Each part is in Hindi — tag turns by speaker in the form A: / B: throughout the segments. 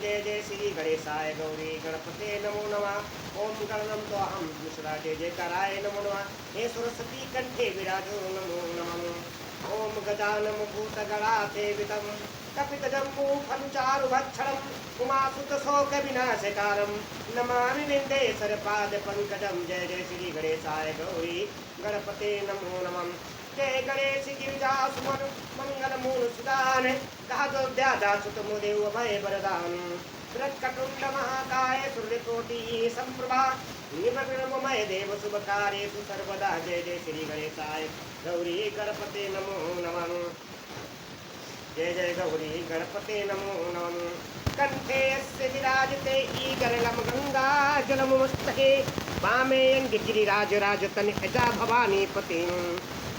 A: जय जय श्री गणेशाय गौरी गणपते नमो नमः। ओम गणनम तो हम दूसरा जय जयकाराय नमो नमः। हे सरस्वती कंठे विराजो नमो नमः। ओम गजानम भूतगणासेवितं कपितजम्बू फलचारुभक्षणम् उमासुतशोकविनाशकारं नमामि निन्देश्वरपादपङ्कजं। जय जय श्री गणेशाय गौरी गणपते नमो नमः। जय गणेश गिरिजासुमन मंगलमूलसुदान गादोद्यादासुतमुदेव भय वरदान वृत्कटुण्ड महाकाय सूर्यकोटि संप्रभा निर्विघ्नमय देव शुभकार्येषु सर्वदा। जय जय श्री गणेशाय गौरी गणपते नमो नमः। जय जय गौरी गणपते नमो नमः। कंठे यस्य विराजते ईगरलं गंगा जलमस्तके वामे गिरिराज राजतनि अजा भवानी पति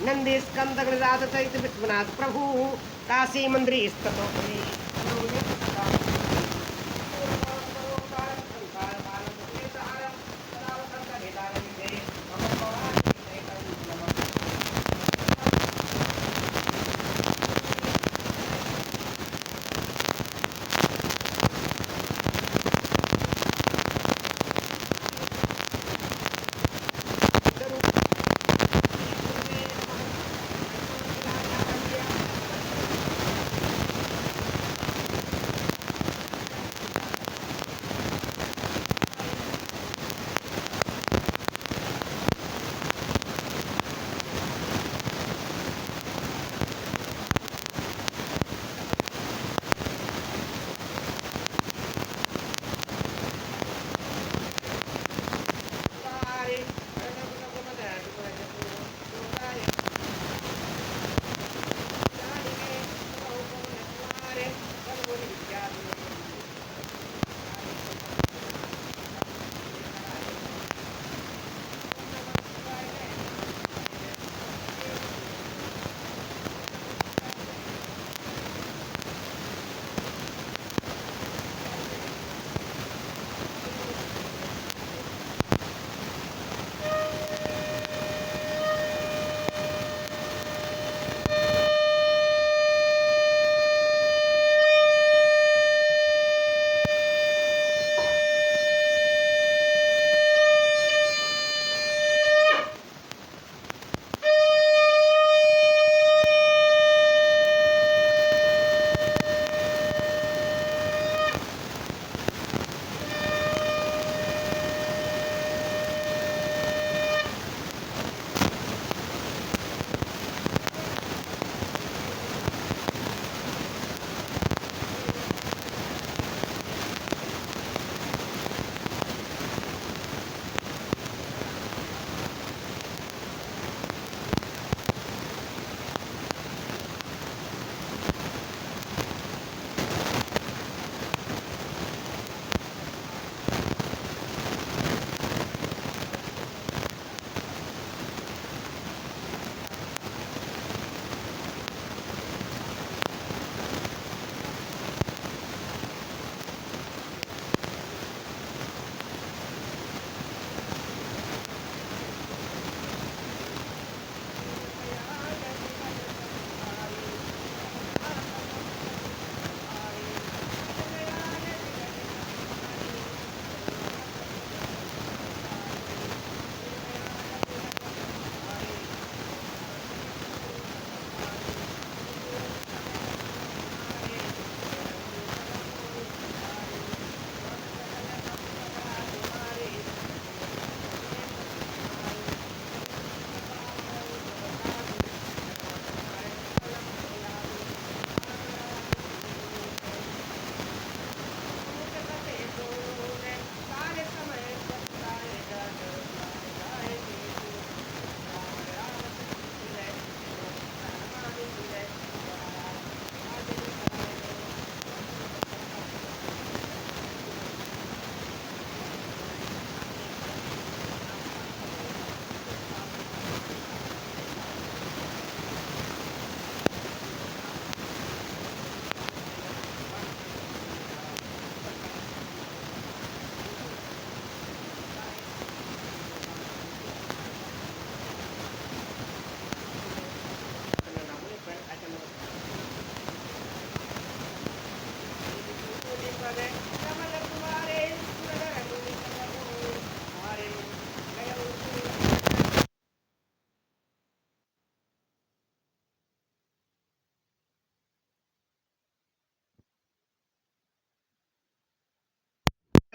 A: नंदी स्कंद गणराज सहित विश्वनाथ प्रभु काशी मंदिर स्थित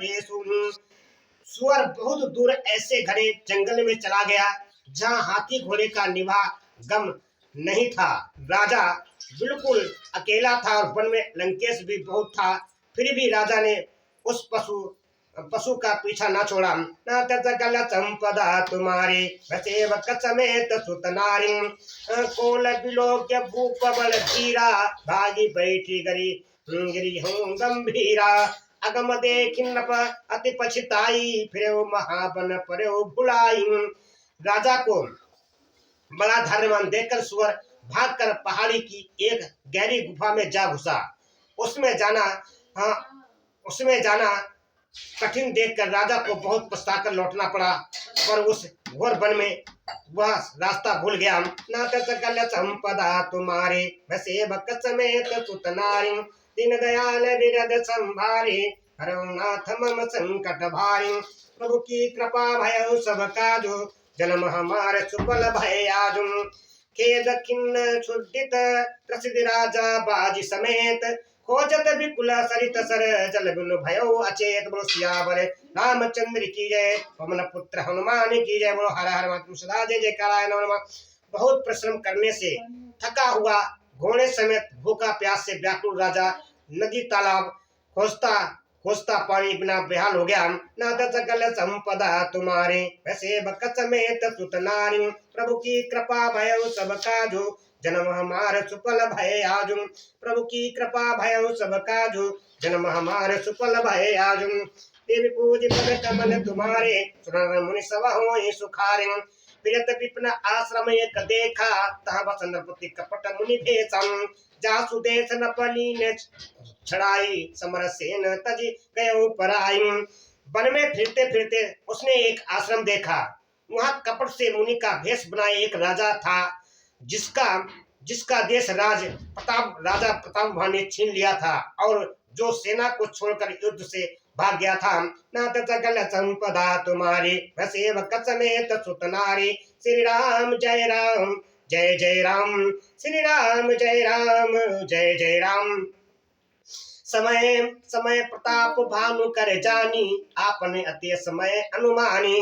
A: तटेषु। सुअर बहुत दूर ऐसे घने जंगल में चला गया जहाँ हाथी घोड़े का निवाह गम नहीं था। राजा बिल्कुल अकेला था और वन में लंकेश भी बहुत था। फिर भी राजा ने उस पशु का पीछा न छोड़ा। न तल संपदा तुम्हारी वसेव समेत सुत नारी। कोल बिलोक्य भूप बल धीरा भागी बैठी गिरी हूँ गंभीरा। अगम देखिन अति पछताई फिर महाबन पर भुलाई। राजा को बड़ा धैर्यवान देखकर सुअर भागकर पहाड़ी की एक गहरी गुफा में जा घुसा। उसमें जाना कठिन देखकर राजा को बहुत पछताकर लौटना पड़ा, पर उस घोर वन में वह रास्ता भूल गया। ना सकल संपदा तुम्हारे वैसे बक समेत सुत नारी। दीन दयाल विरद संभारे हरौ नाथ मम संकट भारी। प्रभु की कृपा भय सब काजो जन्म हमारे सुफल भय आजुम। खेद खिन्न छुडित प्रसिद्ध राजा बाजी समेत खोजत विपुल सरित सर जल बिनु भयो अचेत। बोलो सियावर रामचंद्र की जय, पवन पुत्र हनुमान की जय। बोलो हर हर महादेव सदा जय जयकाराय नमः। बहुत परिश्रम करने से थका हुआ घोड़े समेत भूखा प्यास से व्याकुल राजा नदी तालाब खोजता पानी बिना बेहाल हो गया। नाथ सकल संपदा तुम्हारे वैसे बक समेत सुत नारी। प्रभु की कृपा भय सब काजो जन्म हमारे सुफल भय आजुम। प्रभु की कृपा भय सब काजो जन्म हमारे सुफल भय आजुम। देवी पूज पद कमल तुम्हारे सुन मुनि सब होई सुखारे। विरत विपिन आश्रम एक देखा तह बसंद्रपति कपट मुनि भेषम। जासु देश नपनी ने छड़ाई समर सेन तजी गयो पराई। वन में फिरते फिरते उसने एक आश्रम देखा। वहाँ कपट से मुनि का भेष बनाए एक राजा था, जिसका देश राजा प्रताप ने छीन लिया था और जो सेना को छोड़कर युद्ध से भाग गया था। नाथ सकल संपदा तुम्हारी वसेव समेत सुत नारी। श्री राम जय राम जय जय राम। श्री राम जय राम जय जय राम। समय समय प्रताप भानु कर जानी आपने अति समय अनुमानी।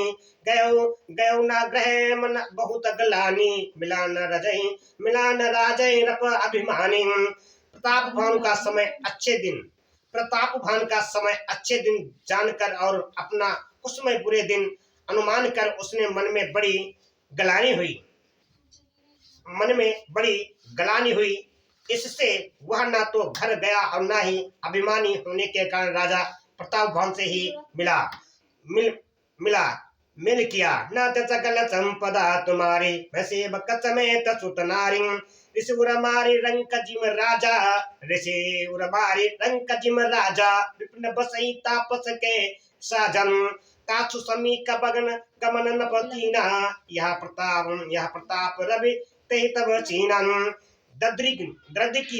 A: गयो ना ग्रह मन बहुत गलानी मिला न राजय रप अभिमानी। प्रताप भानु का समय अच्छे दिन जानकर और अपना उसमें बुरे दिन अनुमान कर उसने मन में बड़ी गलानी हुई। इससे वह ना तो घर गया और ना ही अभिमानी होने के कारण राजा प्रताप भानु से ही मिल किया। नाथ सकल संपदा तुम्हारी वैसे बक समेत सुत नारी। ऋषि उरमारी रंक राजा विपिन बसई तापस के साजन। तासु समीक बगन गमन नपतीना यह प्रताप रवि ते तब चीनन। द्रद्र की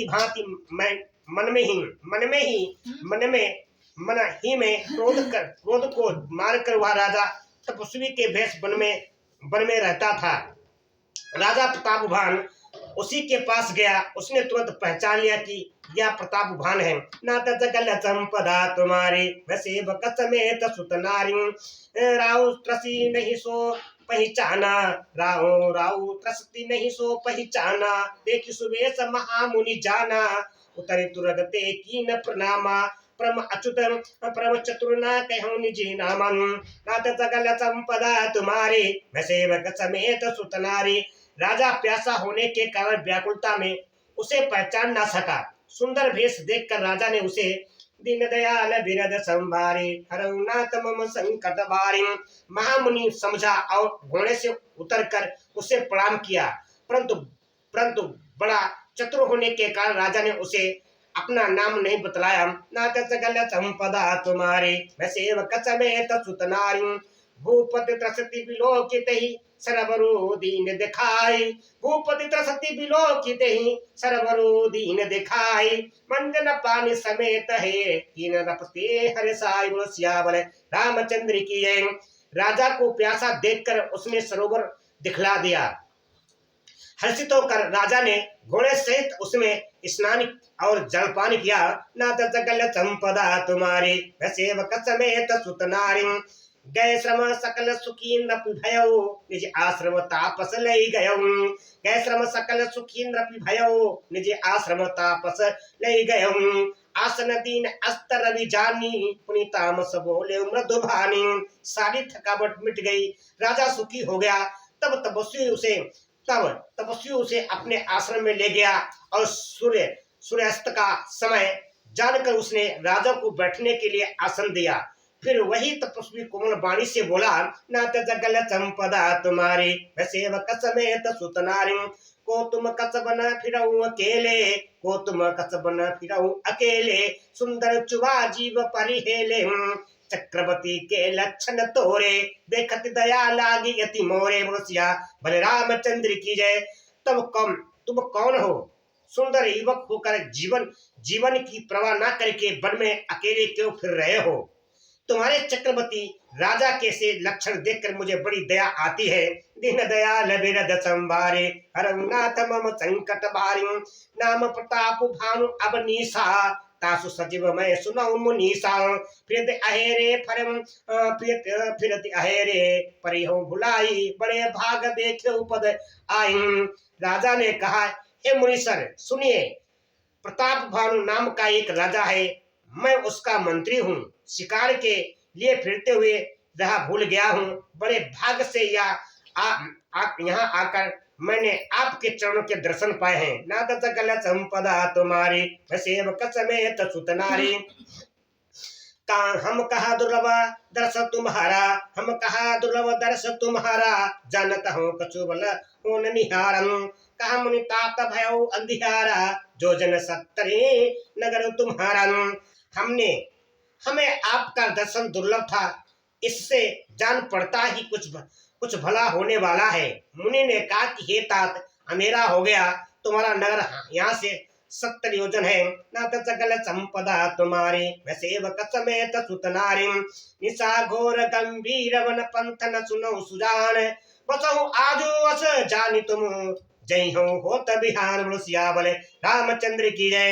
A: भांति मन ही में क्रोध को मारकर वह राजा तपस्वी के भेष वन में रहता था। राजा प्रताप भान उसी के पास गया। उसने तुरंत पहचान लिया कि यह प्रताप भान है। नाथ सकल संपदा तुम्हारी वैसे बक समेत सुत नारी। राहु त्रसी नहीं सो त्रसती नहीं सो पहचाना। देखी सुबेश महामुनि जाना उतरे तुरगते कीन प्रणामा। परम चतुर ना कहूँ निजी नामन। नाथ सकल संपदा तुम्हारी वैसे बक समेत सुत नारी। राजा प्यासा होने के कारण व्याकुलता में उसे पहचान ना सका। सुंदर भेष देखकर राजा ने उसे दीन दयाल विरद संभारे हरौ नाथ मम संकट भारी। महामुनि समझा और घोड़े से उतरकर उसे प्रणाम किया, परंतु बड़ा चतुर होने के कारण राजा ने उसे अपना नाम नहीं बतलाया। नाथ सकल संपदा तुम्हारी वैसे बक समेत सुत नारी। भूपति त्रसति विलोकित ही सरबरो दीन दिखाई। भूपति त्रसति विलोकित ही सरबरो दीन दिखाई। मंजन पानी समेत है कीन रपते हर साई। बोलो सियावर रामचंद्र की जय। राजा को प्यासा देखकर उसने सरोवर दिखला दिया। हर्षित होकर राजा ने घोड़े सहित उसमें स्नान और जलपान किया। नाथ सकल संपदा तुम्हारी सेवक समेत सुत नारी गए श्रम सकल सुखीन्द्र भयऊ निज आश्रम तापस लई गयऊ गए श्रम सकल सुखीन्द्र भयऊ निज आश्रम तापस लई गयऊ आसन दीन अस्तर रवि जानी पुनीतामस बोले मृदु भानी सारी थकावट मिट गई। राजा सुखी हो गया। तब तपस्वी उसे अपने आश्रम में ले गया और सूर्यास्त का समय जानकर उसने राजा को बैठने के लिए आसन दिया। फिर वही तपस्वी कोमल वाणी से बोला, नाथ जगल संपदा तुम्हारी सेवक समेत सुत नारी को तुम कसब न फिरऊ अकेले को तुम कसब न फिरऊ अकेले सुंदर चुबा जीव परिहेले चक्रवर्ती के लक्षण तोरे देखत दया लागी यति मोरे बसिया बलराम चंद्र की जय। तुम कौन हो? सुंदर युवक होकर जीवन की परवाह न करके वन में अकेले क्यों फिर रहे हो? तुम्हारे चक्रवर्ती राजा के से लक्षण देखकर मुझे बड़ी दया आती है। दीन दयाल बिरद संवारे हरनाथ मम संकट भारी नाम प्रताप भानु अवनीसा तासु सजीव मैं सुनाऊं मुनीसा फिरत अहेरे फरम फिरत अहेरे परिहो भुलाई बड़े भाग देखे पद आई। राजा ने कहा, हे मुनीसर सुनिए, प्रताप भानु नाम का एक राजा है। मैं उसका मंत्री हूँ। शिकार के लिए फिरते हुए रहा भूल गया हूँ। बड़े भाग से यहाँ आकर मैंने आपके चरणों के दर्शन पाए हैं। नाथ सकल संपदा तुम्हारी सेवक समेत सुत नारी हम कहा दुर्लभ दर्श तुम्हारा हम कहा दुर्लभ दर्श तुम्हारा जानत हूँ कछु बल हो निहारम कहा मुनि तात भयउ अंधियारा जो जन सत्तरे नगर तुम्हारा। हमें आपका दर्शन दुर्लभ था, इससे जान पड़ता ही कुछ भला होने वाला है। मुनि ने कहा कि हे तात, अंधेरा हो गया, तुम्हारा नगर यहाँ से 70 योजन है। नाथ सकल संपदा तुम्हारी सेवक समेत सुत नारी निशा घोर गंभीर वन पंथ न सुनो सुजान बसहु आजो अस जानी तुम जय हो बिहान मुसिया बोले रामचंद्र की जय।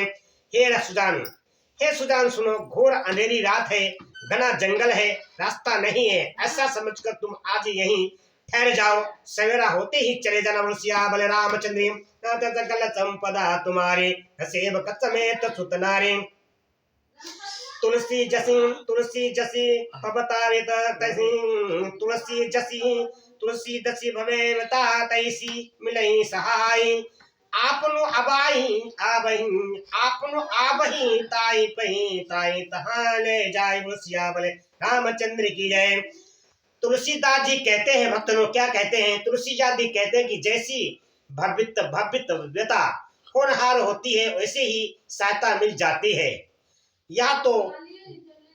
A: हे सुजान सुनो, घोर अंधेरी रात है, घना जंगल है, रास्ता नहीं है। ऐसा समझकर तुम आज यहीं ठहर जाओ, सवेरा होते ही चले जाना। मुसिया बोले रामचंद्र नाथ सकल संपदा तुम्हारे सेवक समेत सुत नारी तुलसी जसी पवतारित तसी तुलसी जसी भवेवता तैसी मिलई सहाय आपनो आबही ताई पही ताई तहां ले जाए। मुसिया बोले रामचंद्र की जय। तुलसीदास जी कहते हैं, भक्तों क्या कहते हैं? तुलसीदास जी कहते हैं कि जैसी भव्यता होनहार होती है वैसे ही सहायता मिल जाती है। या तो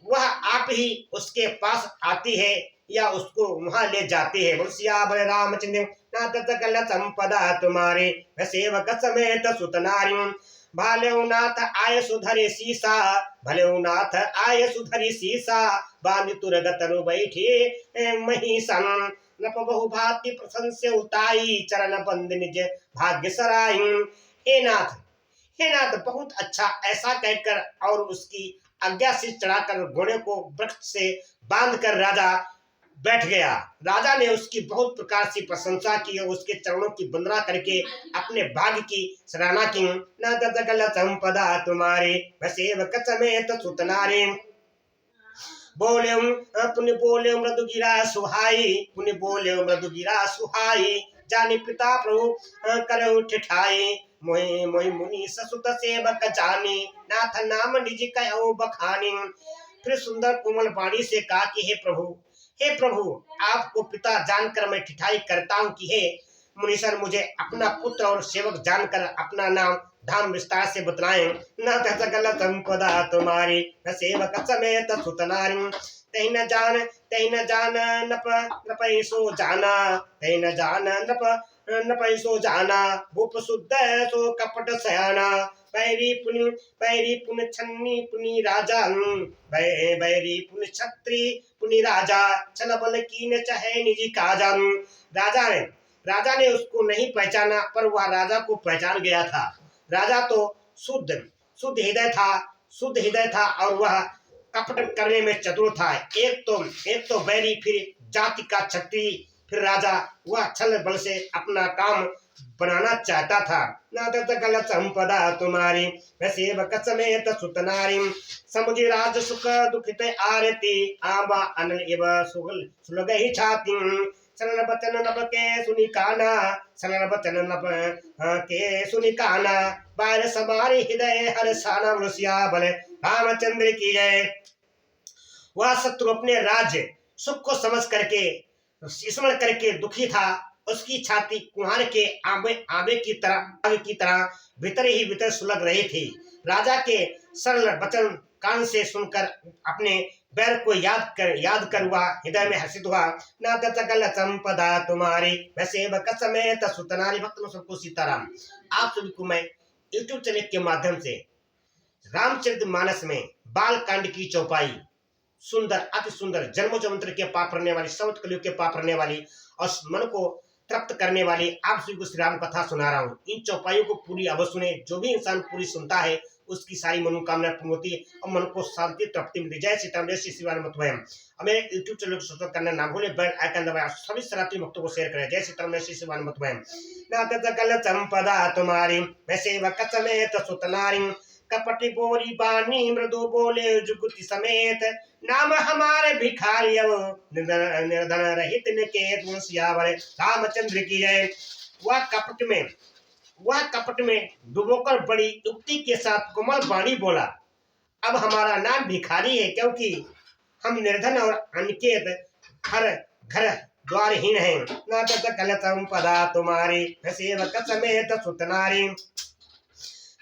A: वह आप ही उसके पास आती है या उसको वहां ले जाती है। मुसिया बोले रामचंद्र नाथ सकल संपदा तुम्हारे सेवक समेत सुत नारी भालेउ नाथ आय सुधरि सीसा भलेउ नाथ आय सुधरि सीसा बांध तुरगत रु बैठे महिषन नप बहु भांति प्रशंस्य उताई चरण बंद निज भाग्य सराई। हे नाथ बहुत अच्छा, ऐसा कहकर और उसकी आज्ञा से चढ़ाकर घोड़े को वृक्ष से बांधकर राजा बैठ गया। राजा ने उसकी बहुत प्रकार से प्रशंसा की और उसके चरणों की वंदना करके अपने भाग्य की सराहना की। नाथ सकल संपदा तुम्हारे सेवक समेत सुत नारी बोले पुण्य बोले मृदुगिरा सुहाई पुण्य बोले मृदुगिरा सुहाई जानी पिता प्रभु करऊ ठिठाई मोहि मोहि मुनि ससुत सेवक जानी नाथ नाम निज कहो बखानी। फिर सुंदर कोमल वाणी से कहा कि हे प्रभु आपको पिता जानकर मैं ठिठाई करता हूँ कि हे मुनीसर मुझे अपना पुत्र और सेवक जानकर अपना नाम धाम विस्तार से बतलाएं। नाथ सकल संपदा तुम्हारी सेवक समेत सुत नारी तही न जान नपैसो जाना तही न जान नपैसो जाना भूप शुद्ध सो कपट सयाना बैरी पुन छन्नी पुनि राजा बैरी पुन छत्री पुनि राजा छल बल कीन चाहे निजी काजा। राजा ने राजा ने उसको नहीं पहचाना, पर वह राजा को पहचान गया था। राजा तो शुद्ध शुद्ध हृदय था, शुद्ध हृदय था, और वह कपट करने में चतुर था। एक तो बैरी, फिर जाति का छत्री, फिर राजा। वह छल बल से अपना काम बनाना चाहता था। नादल संपदा तुम्हारी सेवक समेत सुत नारी, समुझ राज सुख दुखित आरती, आबा अनल एव सुलग ही छाती। सरल बचन नभ के सुनि काना, सरल बचन नभ के सुनि काना, बार समारी हृदय हर साना वृषिया बल रामचंद्र की जय। वह शत्रु अपने राज्य सुख को समझ करके स्मरण करके दुखी था। उसकी छाती कुम्हार के आबे की तरह भीतर ही भीतर सुलग रही थी। राजा के सरल वचन कान से सुनकर अपने बैर को याद कर हुआ हृदय में हर्षित हुआ। ना तकल संपदा तुम्हारी वैसे समेत सुतनारी। भक्त सबको सीताराम। आप सभी को मैं यूट्यूब चैनल के माध्यम से रामचरितमानस में बाल कांड की चौपाई, सुंदर अति सुंदर, जन्मों जन्मांतर के पाप करने वाली, संवत कलयुग के पाप करने वाली और मन को तृप्त करने वाली आप सभी को श्री राम कथा सुना रहा हूँ। इन चौपाइयों को पूरी अवश्य सुने। जो भी इंसान पूरी सुनता है उसकी सारी मनोकामना पूर्ण होती है और मन को शांति तृप्ति मिलती है। जय सीताराम, जय श्री शिवान मतवयम। और मेरे यूट्यूब चैनल को सब्सक्राइब करना ना भूले, बेल आइकन दबाएं, सभी सनातनी भक्तों को शेयर करें। जय सीताराम, जय श्री शिवान मतवयम। नाथ सकल संपदा तुम्हारी वैसे वक्त समेत सुत नारी, कपटी बोरी बानी मृदु बोले जुगुति समेत, नाम हमारे भिखारी निर्धन रहित निकेत सियावर रामचंद्र की जय। वह कपट में डुबोकर बड़ी युक्ति के साथ कोमल वाणी बोला, अब हमारा नाम भिखारी है, क्योंकि हम निर्धन और अनिकेत हर घर द्वारहीन हैं। ना कल संपदा तुम्हारी सेवक समेत सुत नारी,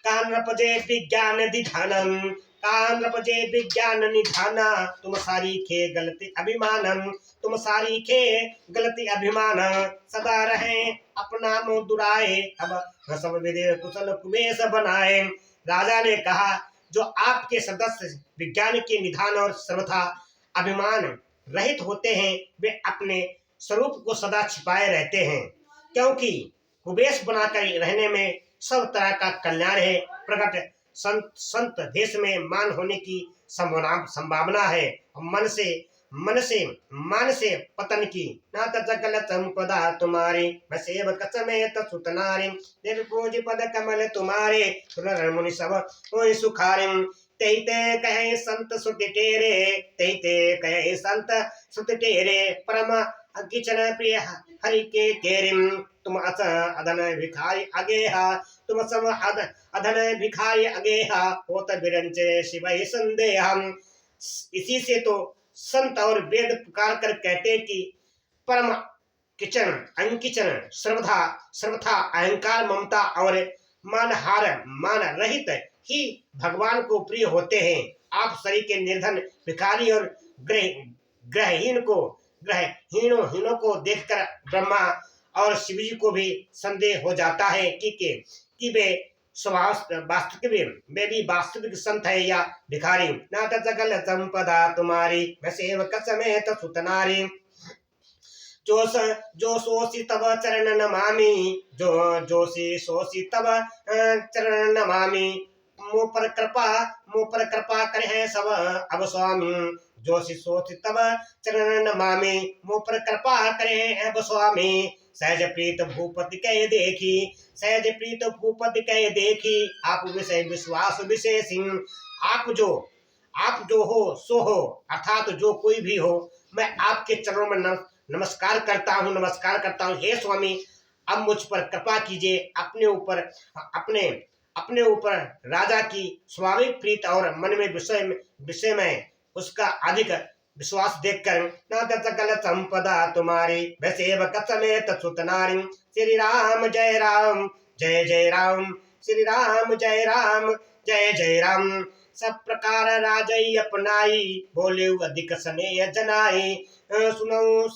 A: कानपजे विज्ञान निधानम, कानपजे विज्ञान निधाना, तुम सारी खे गलती अभिमानम, तुम सारी खे गलती अभिमान, सदा रहे अपना मुंह दुराए, अब सब विदे कुशल कुबेश बनाए। राजा ने कहा, जो आपके सदस्य विज्ञान के निधान और सर्वथा अभिमान रहित होते हैं, वे अपने स्वरूप को सदा छिपाए रहते हैं, क्योंकि कुबेश बनाकर रहने में सब तरह का कल्याण है। प्रकट संत देश में मान होने की संभावना है, मन से पतन की। ना सकल संपदा तुम्हारी सेवक समेत सुत नारी, निर्भोज पद कमल तुम्हारे मुनि सब सुखारे। ते कहे संत सुत टेरे, ते कहे संत सुत टेरे, परम किचन प्रिय हरि के केरिम, तुम अधन भिखारी अगेहा, तुम सब अधन भिखारी अगेहा, होत बिरंचे शिवहि संदेहम। इसी से तो संत और वेद पुकार कर कहते कि परम किचन अंकिचन सर्वथा अहंकार ममता और मान रहित ही भगवान को प्रिय होते हैं। आप शरीर के निर्धन भिखारी और ग्रहहीनों को देखकर ब्रह्मा और शिव जी को भी संदेह हो जाता है कि वे वास्तविक संत है या भिखारी। ना सकल संपदा तुम्हारी सेवक समेत सुत नारी, जो सोसी तब चरण नमामि, जो सोसी तब चरण नमामि, मुँह पर कृपा करे सब अब स्वामी, जो सोची तब चरण नमामि, मुँह पर कृपा करे अब स्वामी। सहज प्रीत भूपति कह देखी, सहज प्रीत भूपति कह देखी, आप विषय विश्वास विशेष। आप जो हो सो हो, अर्थात जो कोई भी हो, मैं आपके चरणों में नमस्कार करता हूँ। हे स्वामी, अब मुझ पर कृपा कीजिए। अपने ऊपर राजा की स्वाभाविक प्रीत और मन में विषय में उसका अधिक विश्वास देखकर। ना सकल संपदा तुम्हारी सेवक समेत सुत नारी, श्री राम जय राम जय जय राम, श्री राम जय राम जय जय राम। सब प्रकार राजई अपनाई, बोले अधिक स्नेह जनाई, सुनो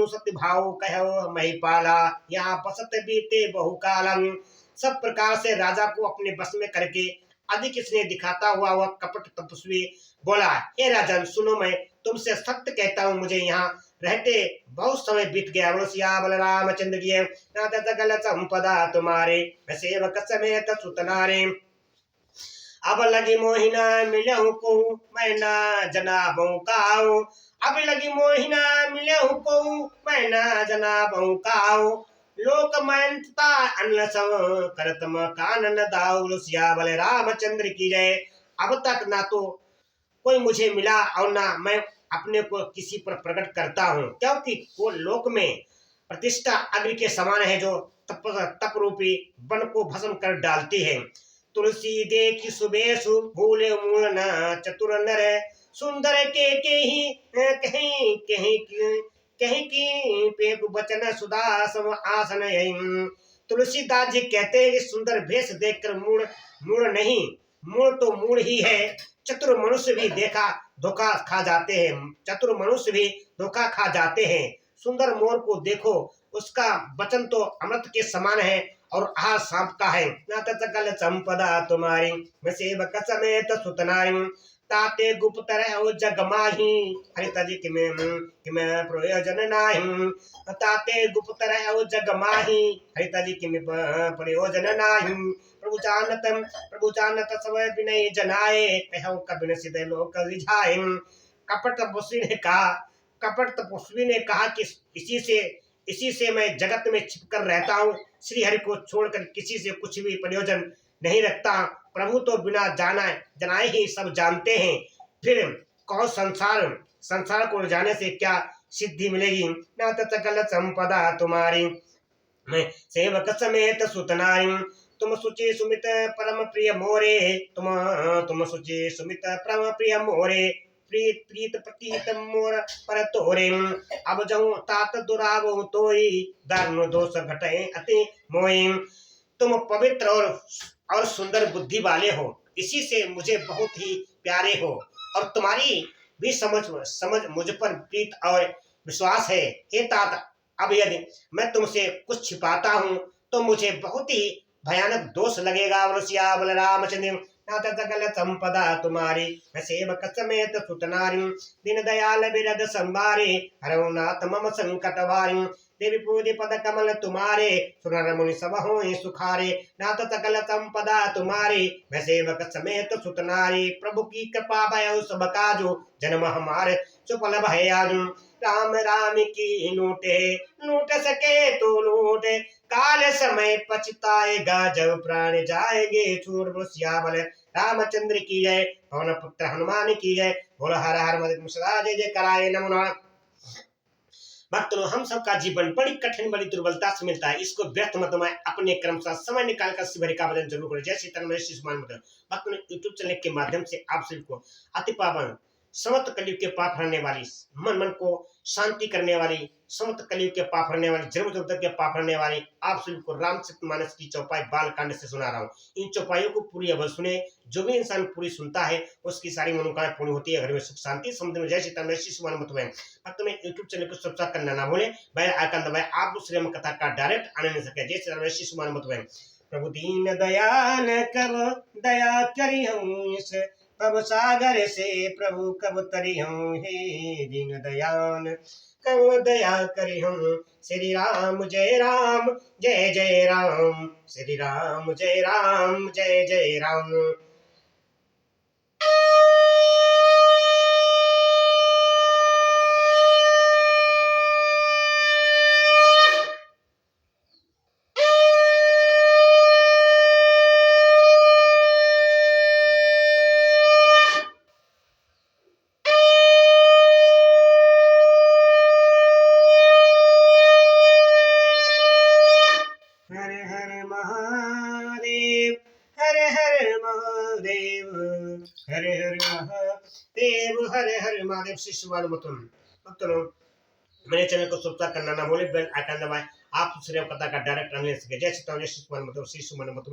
A: सत्य भाव कहो महिपाला, यहाँ बसत बीते बहुकालम। सब प्रकार से राजा को अपने बस में करके अधिक स्नेह दिखाता हुआ वह कपट तपस्वी बोला, हे राजन सुनो, मैं तुमसे सत्य कहता हूँ, मुझे यहाँ रहते बहुत समय बीत गया। बोलो सियावर रामचंद्र की जय। नाथ सकल संपदा तुम्हारे, मैं सेवक समेत सुत नारे। अब लगी मोहिना मिलहु को, मैं ना जनाबों काऊ। अब लगी मोहिना मिलहु को, मैं ना जनाबों काऊ। लोक मनता अन्न सब करतम कानन दाऊ। सियावर रामचंद्र की जय। अब तक ना तो कोई मुझे मिला और ना मैं अपने को किसी पर प्रकट करता हूँ, क्योंकि वो लोक में प्रतिष्ठा अग्नि के समान है, जो तप रूपी वन को भस्म कर डालती है। तुलसी देखी सुबेसु, भूले मूल न चतुर नर। सुंदर के ही कहीं कहीं कहीं की पेप बचन सुधा सम आसन यहीं। तुलसीदास जी कहते हैं कि सुंदर भेष देखकर मूड मूड नहीं, मूड तो मूड ही है। चतुर मनुष्य भी देखा धोखा खा जाते हैं, चतुर मनुष्य भी धोखा खा जाते हैं। सुंदर मोर को देखो, उसका वचन तो अमृत के समान है और आहार सांप का है। नाथ सकल संपदा तुम्हारी, मैं सेवक समेत सुत नारी। ताते गुप्त रहो जग माही, हरित जी किमे प्रयोजन नाही। ताते गुप्त रहो जग माही, हरित जी किमे प्रयोजन नाही। प्रभु जानत सब विनय जनाए, कहो कबिन सिदे लोक रिझाए। कपट तपस्वी ने कहा, कपट तपस्वी ने कहा कि इसी से मैं जगत में छिपकर रहता हूँ, श्री हरि को छोड़कर किसी से कुछ भी प्रयोजन नहीं रखता। प्रभु तो बिना जनाए ही सब जानते हैं, फिर कहो संसार को जाने से क्या सिद्धि मिलेगी। नाथ सकल संपदा तुम्हारी, मैं सेवक समेत सुत नारी। तुम सुचि सुमित परम प्रिय मोरे, तुम सुचि सुमित परम प्रिय मोरे। प्रीत प्रतीत मोर पर तोरे। अब जाऊं तात दुरावो तोई, दारुण दोष घटे अति मोई। तुम पवित्र और सुंदर बुद्धि वाले हो, इसी से मुझे बहुत ही प्यारे हो, और तुम्हारी भी समझ मुझ पर प्रीत और विश्वास है। हे तात, अब यदि मैं तुमसे कुछ छिपाता हूँ तो मुझे बहुत ही भयानक दोष लगेगा। सियावर रामचंद्र। नाथ सकल संपदा तुम्हारी, मैं सेवक समेत सुत नारी। दीन दयाल बिरद संभारे, हरऊ नाथ मम संकट वारी। देवी पूज पद कमल तुम्हारे, सुनर मुनि सब हों सुखारे। नाथ सकल संपदा तुम्हारी, मैं सेवक समेत सुत नारी। प्रभु की कृपा भय सब काजो, जन्म हमारे सुफल भय आजू। राम राम की लूट सके तो लूटे, काल समय पछताएगा जब प्राण जाएंगे छूट। सियावर रामचंद्र की जय। पवन पुत्र हनुमान की जय। बोलो हर हर महादेव। जय जय कराए नमो नमः। भक्तों, हम सबका जीवन बड़ी कठिन बड़ी दुर्बलता से मिलता है, इसको व्यर्थ मत में अपने क्रम साथ समय निकालकर शिवहरि का भजन जरूर करें। जय श्री तन्मय श्री सुमान मतलब। भक्तों, यूट्यूब चैनल के माध्यम से आप सभी को अति पावन समस्त कलयुग के पाप हरने वाली, मन को शांति करने वाली, समस्त कलयुग के पाप हरने वाली, जन्म जगत के पाप हरने वाली आप सभी को रामचरितमानस की चौपाई बालकांड से सुना रहा हूँ। इन चौपाइयों को पूरी अवश्य सुने, जो भी इंसान पूरी सुनता है उसकी सारी मनोकामनाएं पूरी होती है, घर में सुख शांति समुद्र में। जय श्री तन्मय श्री सुमान मतलब। भक्त में यूट्यूब चैनल को सब्सक्राइब करना ना भूलें, बेल आइकन दबाएं, आप दूसरे में कथा का डायरेक्ट आने नहीं सके। जय श्री तन्मय श्री सुमान मतलब। प्रभु दीन दयाल कब दया करी हूँ, इस भव सागर से प्रभु कब तरी हूँ। हे दीन दयाल कब दया करी हूँ। श्री राम जय राम जय जय राम, श्री राम जय राम जय जय राम। हरे हरे महादेव श्री सुमान मतलब। मेरे चैनल को सब्सक्राइब करना ना भूले, बेल आइकन दबाएं, आप दूसरे कथा का डायरेक्ट आने सके। जय श्री राम जय श्री सुमान मतलब श्री सुमान मतलब।